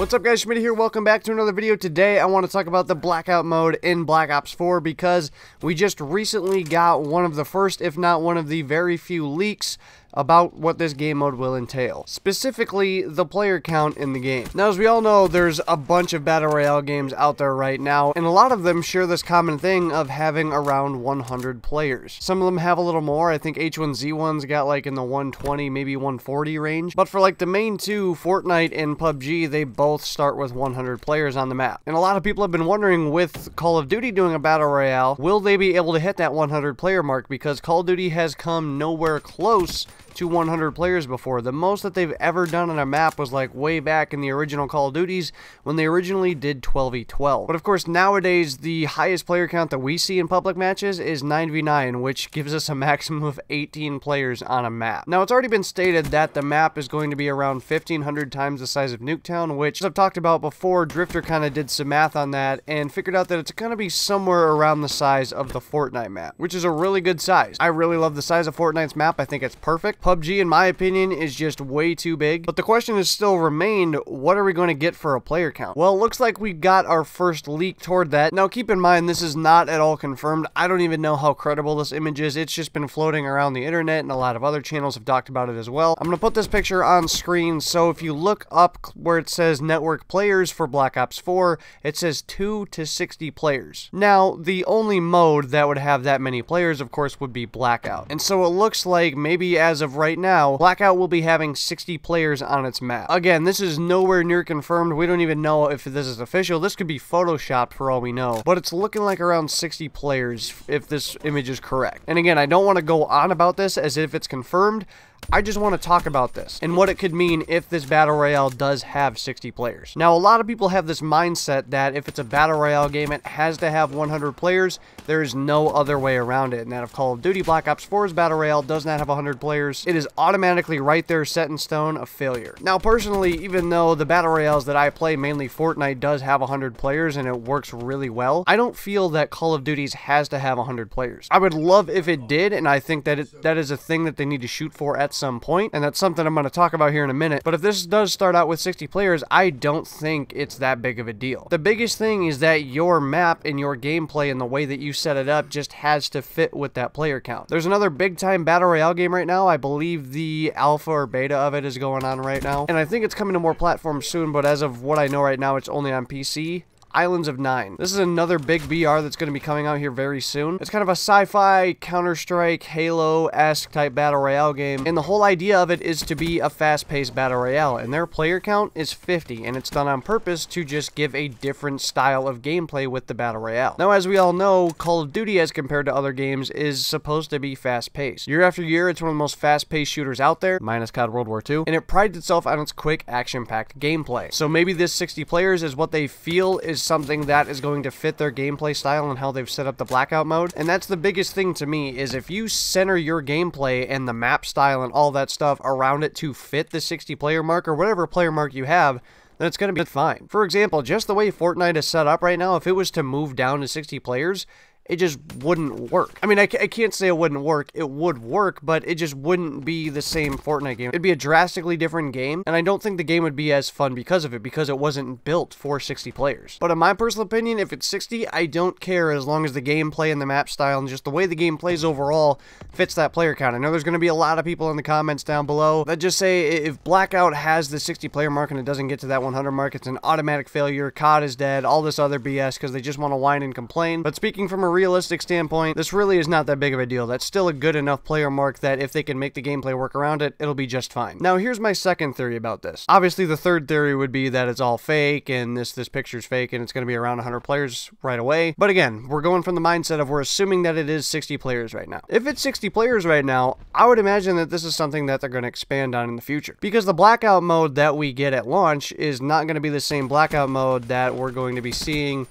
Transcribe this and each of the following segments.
What's up guys, Schmidt here, welcome back to another video. Today I want to talk about the Blackout mode in Black Ops 4 because we just recently got one of the first, if not one of the very few leaks about what this game mode will entail. Specifically, the player count in the game. Now, as we all know, there's a bunch of Battle Royale games out there right now, and a lot of them share this common thing of having around 100 players. Some of them have a little more. I think H1Z1's got like in the 120, maybe 140 range. But for like the main two, Fortnite and PUBG, they both start with 100 players on the map. And a lot of people have been wondering, with Call of Duty doing a Battle Royale, will they be able to hit that 100 player mark? Because Call of Duty has come nowhere close to 100 players before. The most that they've ever done on a map was like way back in the original Call of Duties when they originally did 12v12. But of course nowadays the highest player count that we see in public matches is 9v9, which gives us a maximum of 18 players on a map. Now it's already been stated that the map is going to be around 1,500 times the size of Nuketown, which, as I've talked about before, Drifter kind of did some math on that and figured out that it's going to be somewhere around the size of the Fortnite map, which is a really good size. I really love the size of Fortnite's map. I think it's perfect. PUBG, in my opinion, is just way too big. But the question has still remained, what are we going to get for a player count? Well, it looks like we got our first leak toward that. Now, keep in mind, this is not at all confirmed. I don't even know how credible this image is. It's just been floating around the internet, and a lot of other channels have talked about it as well. I'm going to put this picture on screen, so if you look up where it says network players for Black Ops 4, it says 2 to 60 players. Now, the only mode that would have that many players, of course, would be Blackout. And so it looks like maybe as of right now, Blackout will be having 60 players on its map. Again, this is nowhere near confirmed. We don't even know if this is official. This could be photoshopped for all we know. But it's looking like around 60 players if this image is correct. And again, I don't want to go on about this as if it's confirmed. I just want to talk about this and what it could mean if this Battle Royale does have 60 players. Now, a lot of people have this mindset that if it's a Battle Royale game, it has to have 100 players. There is no other way around it. And that if Call of Duty Black Ops 4's Battle Royale does not have 100 players, it is automatically right there set in stone a failure. Now, personally, even though the Battle Royales that I play, mainly Fortnite, does have 100 players and it works really well, I don't feel that Call of Duty's has to have 100 players. I would love if it did, and I think that that is a thing that they need to shoot for at some point, and that's something I'm going to talk about here in a minute. But if this does start out with 60 players, I don't think it's that big of a deal. The biggest thing is that your map and your gameplay and the way that you set it up just has to fit with that player count. There's another big time Battle Royale game right now. I believe the alpha or beta of it is going on right now, and I think it's coming to more platforms soon, but as of what I know right now, it's only on PC. Islands of 9. This is another big BR that's going to be coming out here very soon. It's kind of a sci-fi, Counter-Strike, Halo-esque type Battle Royale game, and the whole idea of it is to be a fast-paced Battle Royale, and their player count is 50, and it's done on purpose to just give a different style of gameplay with the Battle Royale. Now, as we all know, Call of Duty, as compared to other games, is supposed to be fast-paced. Year after year, it's one of the most fast-paced shooters out there, minus COD World War II, and it prides itself on its quick, action-packed gameplay. So maybe this 60 players is what they feel is something that is going to fit their gameplay style and how they've set up the Blackout mode. And that's the biggest thing to me, is if you center your gameplay and the map style and all that stuff around it to fit the 60 player mark or whatever player mark you have, then it's going to be fine. For example, just the way Fortnite is set up right now, if it was to move down to 60 players, it just wouldn't work. I mean, I can't say it wouldn't work. It would work, but it just wouldn't be the same Fortnite game. It'd be a drastically different game, and I don't think the game would be as fun because of it, because it wasn't built for 60 players. But in my personal opinion, if it's 60, I don't care as long as the gameplay and the map style and just the way the game plays overall fits that player count. I know there's going to be a lot of people in the comments down below that just say if Blackout has the 60 player mark and it doesn't get to that 100 mark, it's an automatic failure, COD is dead, all this other BS because they just want to whine and complain. But speaking from a realistic standpoint, this really is not that big of a deal. That's still a good enough player mark that if they can make the gameplay work around it, it'll be just fine. Now, here's my second theory about this. Obviously, the third theory would be that it's all fake and this picture's fake and it's going to be around 100 players right away. But again, we're going from the mindset of we're assuming that it is 60 players right now. If it's 60 players right now, I would imagine that this is something that they're going to expand on in the future, because the Blackout mode that we get at launch is not going to be the same Blackout mode that we're going to be seeing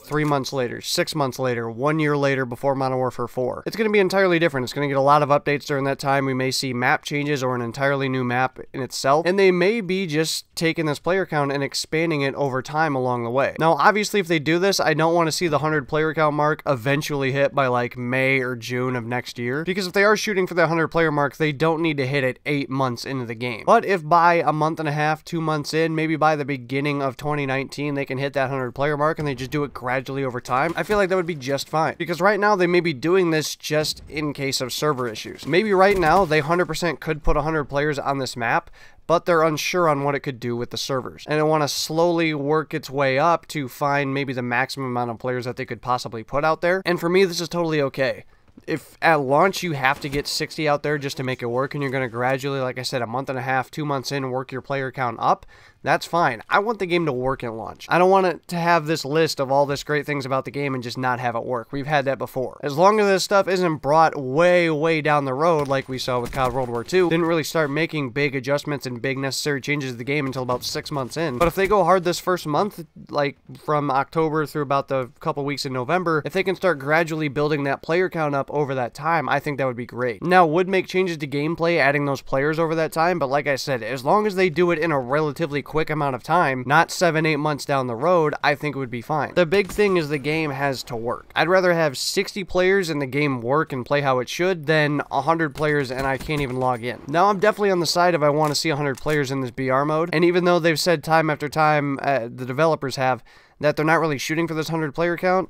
3 months later, 6 months later, 1 year later before Modern Warfare 4. It's going to be entirely different. It's going to get a lot of updates during that time. We may see map changes or an entirely new map in itself, and they may be just taking this player count and expanding it over time along the way. Now, obviously, if they do this, I don't want to see the 100 player count mark eventually hit by like May or June of next year, because if they are shooting for the 100 player mark, they don't need to hit it 8 months into the game. But if by a month and a half, 2 months in, maybe by the beginning of 2019, they can hit that 100 player mark and they just do it gradually over time, I feel like that would be just fine. Because right now, they may be doing this just in case of server issues. Maybe right now, they 100% could put 100 players on this map, but they're unsure on what it could do with the servers. And they want to slowly work its way up to find maybe the maximum amount of players that they could possibly put out there. And for me, this is totally okay. If at launch you have to get 60 out there just to make it work, and you're going to gradually, like I said, a month and a half, 2 months in, work your player count up, that's fine. I want the game to work at launch. I don't want it to have this list of all this great things about the game and just not have it work. We've had that before. As long as this stuff isn't brought way, way down the road like we saw with COD World War II, didn't really start making big adjustments and big necessary changes to the game until about 6 months in. But if they go hard this first month, like from October through about the couple weeks in November, if they can start gradually building that player count up over that time, I think that would be great. Now, would make changes to gameplay adding those players over that time, but like I said, as long as they do it in a relatively quick amount of time, not 7-8 months down the road, I think it would be fine. The big thing is the game has to work. I'd rather have 60 players and the game work and play how it should than 100 players and I can't even log in. Now, I'm definitely on the side of I want to see 100 players in this BR mode, and even though they've said time after time, the developers have, that they're not really shooting for this 100 player count,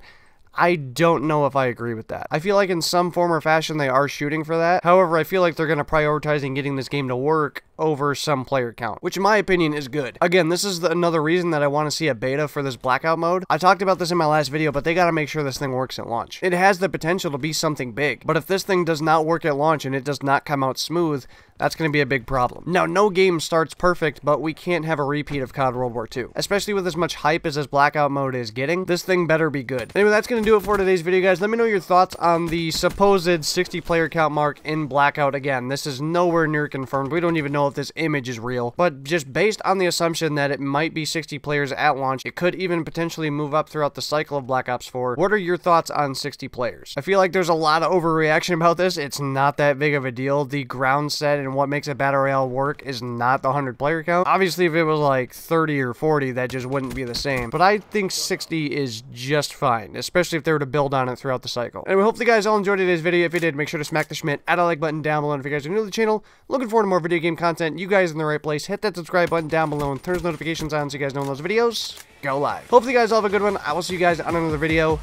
I don't know if I agree with that. I feel like in some form or fashion they are shooting for that. However, I feel like they're going to prioritize in getting this game to work over some player count, which in my opinion is good. Again, this is another reason that I want to see a beta for this Blackout mode. I talked about this in my last video, but they got to make sure this thing works at launch. It has the potential to be something big, but if this thing does not work at launch and it does not come out smooth, that's going to be a big problem. Now, no game starts perfect, but we can't have a repeat of COD World War II. Especially with as much hype as this Blackout mode is getting, this thing better be good. Anyway, that's going to do it for today's video, guys. Let me know your thoughts on the supposed 60 player count mark in Blackout. Again, this is nowhere near confirmed. We don't even know if this image is real, but just based on the assumption that it might be 60 players at launch, it could even potentially move up throughout the cycle of Black Ops 4. What are your thoughts on 60 players? I feel like there's a lot of overreaction about this. It's not that big of a deal. The ground set and what makes a Battle Royale work is not the 100 player count. Obviously, if it was like 30 or 40, that just wouldn't be the same, but I think 60 is just fine, especially if they were to build on it throughout the cycle. Anyway, hopefully you guys all enjoyed today's video. If you did, make sure to smack the Schmidt, add a like button down below. And if you guys are new to the channel, looking forward to more video game content, you guys in the right place. Hit that subscribe button down below and turn those notifications on so you guys know when those videos go live. Hopefully you guys all have a good one. I will see you guys on another video.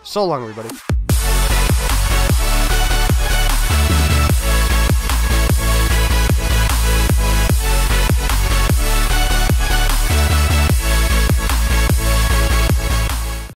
So long, everybody.